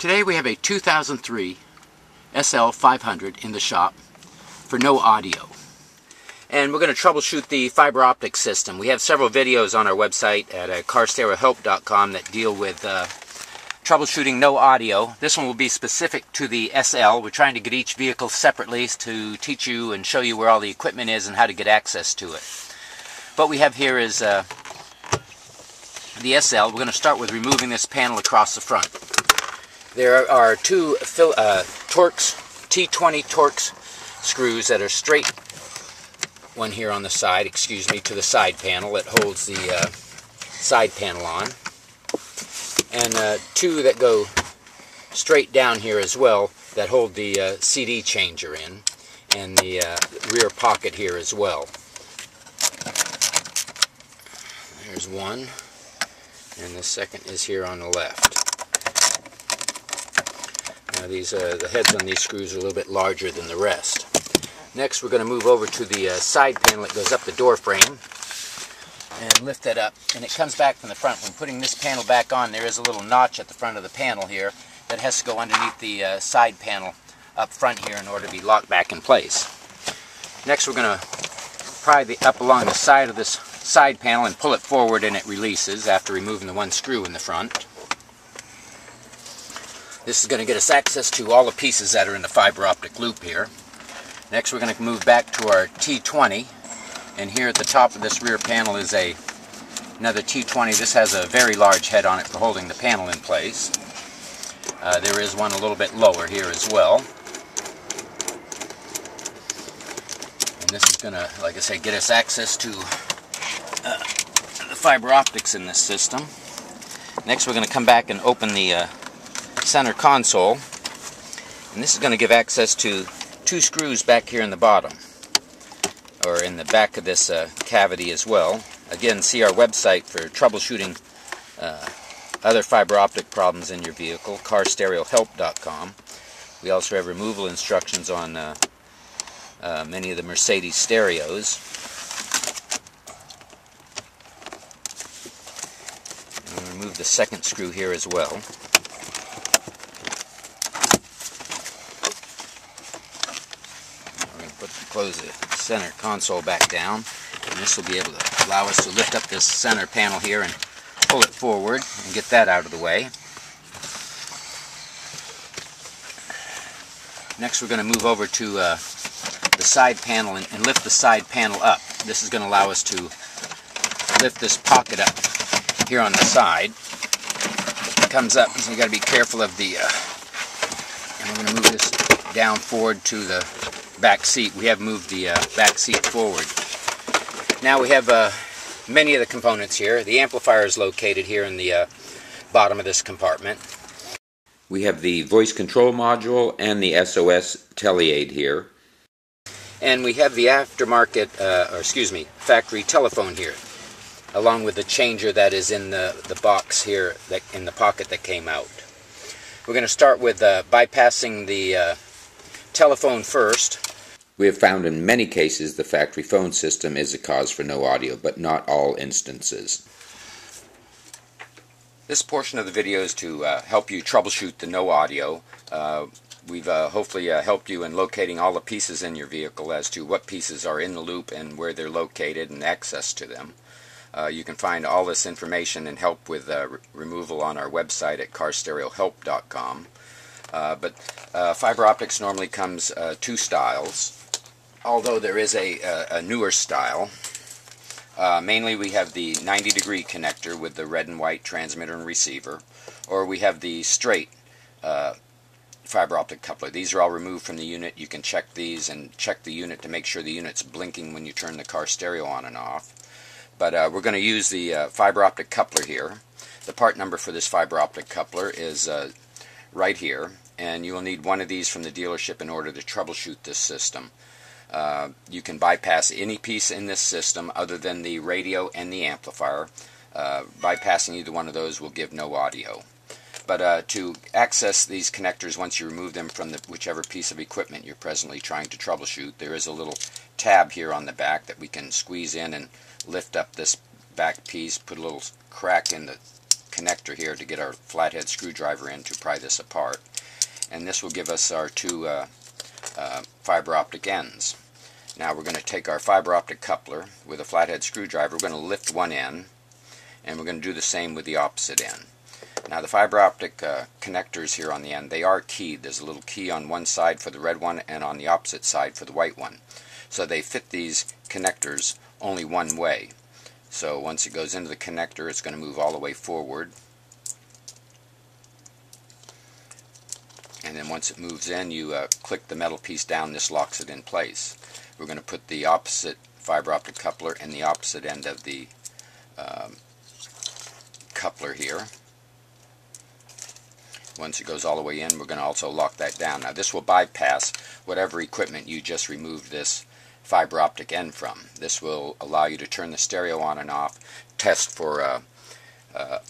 Today we have a 2003 SL500 in the shop for no audio. And we're going to troubleshoot the fiber optic system. We have several videos on our website at carstereohelp.com that deal with troubleshooting no audio. This one will be specific to the SL. We're trying to get each vehicle separately to teach you and show you where all the equipment is and how to get access to it. What we have here is the SL. We're going to start with removing this panel across the front. There are two Torx, T20 Torx screws that are straight, one here on the side, to the side panel that holds the side panel on, and two that go straight down here as well that hold the CD changer in, and the rear pocket here as well. There's one, and the second is here on the left. Now the heads on these screws are a little bit larger than the rest. Next we're going to move over to the side panel that goes up the door frame and lift that up, and it comes back from the front. When putting this panel back on, there is a little notch at the front of the panel here that has to go underneath the side panel up front here in order to be locked back in place. Next we're going to pry up along the side of this side panel and pull it forward, and it releases after removing the one screw in the front. This is going to get us access to all the pieces that are in the fiber optic loop here. Next we're going to move back to our T20, and here at the top of this rear panel is another T20. This has a very large head on it for holding the panel in place. There is one a little bit lower here as well. And this is going to, like I say, get us access to the fiber optics in this system. Next we're going to come back and open the center console, and this is going to give access to two screws back here in the bottom, or in the back of this cavity as well. Again, see our website for troubleshooting other fiber optic problems in your vehicle, carstereohelp.com. We also have removal instructions on many of the Mercedes stereos. And we'll remove the second screw here as well. Close the center console back down, and this will be able to allow us to lift up this center panel here and pull it forward and get that out of the way. Next we're going to move over to the side panel and lift the side panel up. This is going to allow us to lift this pocket up here on the side. It comes up, so you got to be careful of the and we're going to move this down forward to the back seat. We have moved the back seat forward. Now we have many of the components here. The amplifier is located here in the bottom of this compartment. We have the voice control module and the SOS teleaid here. And we have the aftermarket, factory telephone here, along with the changer that is in the box here, in the pocket that came out. We're going to start with bypassing the telephone first. We have found in many cases the factory phone system is a cause for no audio, but not all instances. This portion of the video is to help you troubleshoot the no audio. We've hopefully helped you in locating all the pieces in your vehicle as to what pieces are in the loop and where they're located and access to them. You can find all this information and help with removal on our website at carstereohelp.com. But fiber optics normally comes two styles, although there is a newer style. Mainly we have the 90-degree connector with the red and white transmitter and receiver, or we have the straight fiber optic coupler. These are all removed from the unit. You can check these and check the unit to make sure the unit's blinking when you turn the car stereo on and off. But we're going to use the fiber optic coupler here. The part number for this fiber optic coupler is right here, and you will need one of these from the dealership in order to troubleshoot this system. You can bypass any piece in this system other than the radio and the amplifier. Bypassing either one of those will give no audio. But to access these connectors, once you remove them from whichever piece of equipment you're presently trying to troubleshoot, there is a little tab here on the back that we can squeeze in and lift up this back piece, put a little crack in the connector here to get our flathead screwdriver in to pry this apart. And this will give us our two fiber optic ends. Now we're going to take our fiber optic coupler with a flathead screwdriver. We're going to lift one end, and we're going to do the same with the opposite end. Now the fiber optic connectors here on the end, they are keyed. There's a little key on one side for the red one and on the opposite side for the white one. So they fit these connectors only one way. So once it goes into the connector, it's going to move all the way forward. And then once it moves in, you click the metal piece down. This locks it in place. We're going to put the opposite fiber optic coupler in the opposite end of the coupler here. Once it goes all the way in, we're going to also lock that down. Now this will bypass whatever equipment you just removed this fiber optic end from. This will allow you to turn the stereo on and off, test for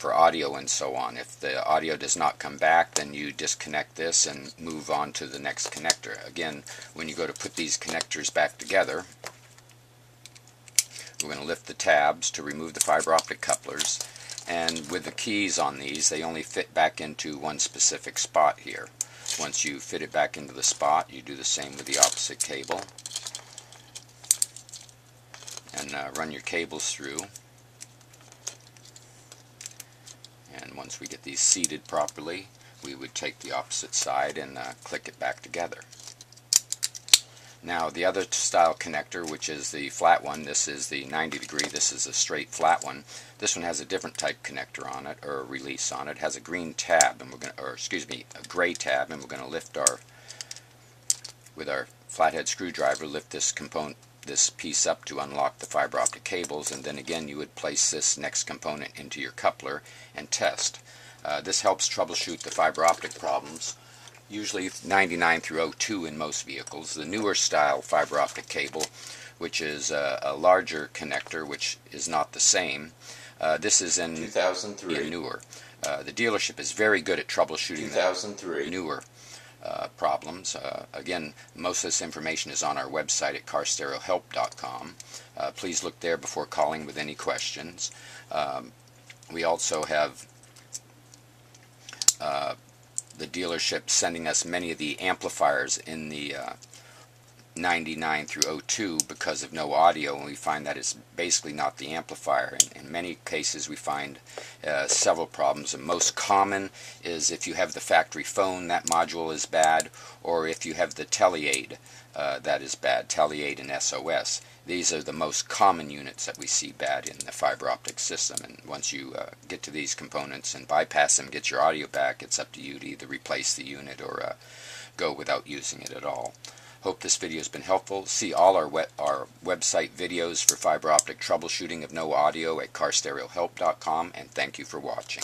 audio and so on. If the audio does not come back, then you disconnect this and move on to the next connector. Again, when you go to put these connectors back together, we're going to lift the tabs to remove the fiber optic couplers, and with the keys on these, they only fit back into one specific spot here. Once you fit it back into the spot, you do the same with the opposite cable, and run your cables through. And once we get these seated properly, we would take the opposite side and click it back together. Now the other style connector, which is the flat one, this is the 90 degree, this is a straight flat one. This one has a different type connector on it, or a release on it. It has a green tab, and we're going to, or excuse me, a gray tab, and we're going to lift with our flathead screwdriver, lift this component, this piece up to unlock the fiber optic cables, and then again you would place this next component into your coupler and test. This helps troubleshoot the fiber optic problems, usually 99 through 02 in most vehicles. The newer style fiber optic cable, which is a larger connector, which is not the same, this is in 2003. In newer. The dealership is very good at troubleshooting 2003. Newer problems. Again, most of this information is on our website at carstereohelp.com. Please look there before calling with any questions. We also have the dealership sending us many of the amplifiers in the 99 through 02 because of no audio, and we find that it's basically not the amplifier. In many cases we find several problems. The most common is if you have the factory phone, that module is bad, or if you have the teleaid, that is bad, teleaid and SOS. These are the most common units that we see bad in the fiber optic system, and once you get to these components and bypass them, get your audio back, it's up to you to either replace the unit or go without using it at all. Hope this video has been helpful. See all our website videos for fiber optic troubleshooting of no audio at carstereohelp.com, and thank you for watching.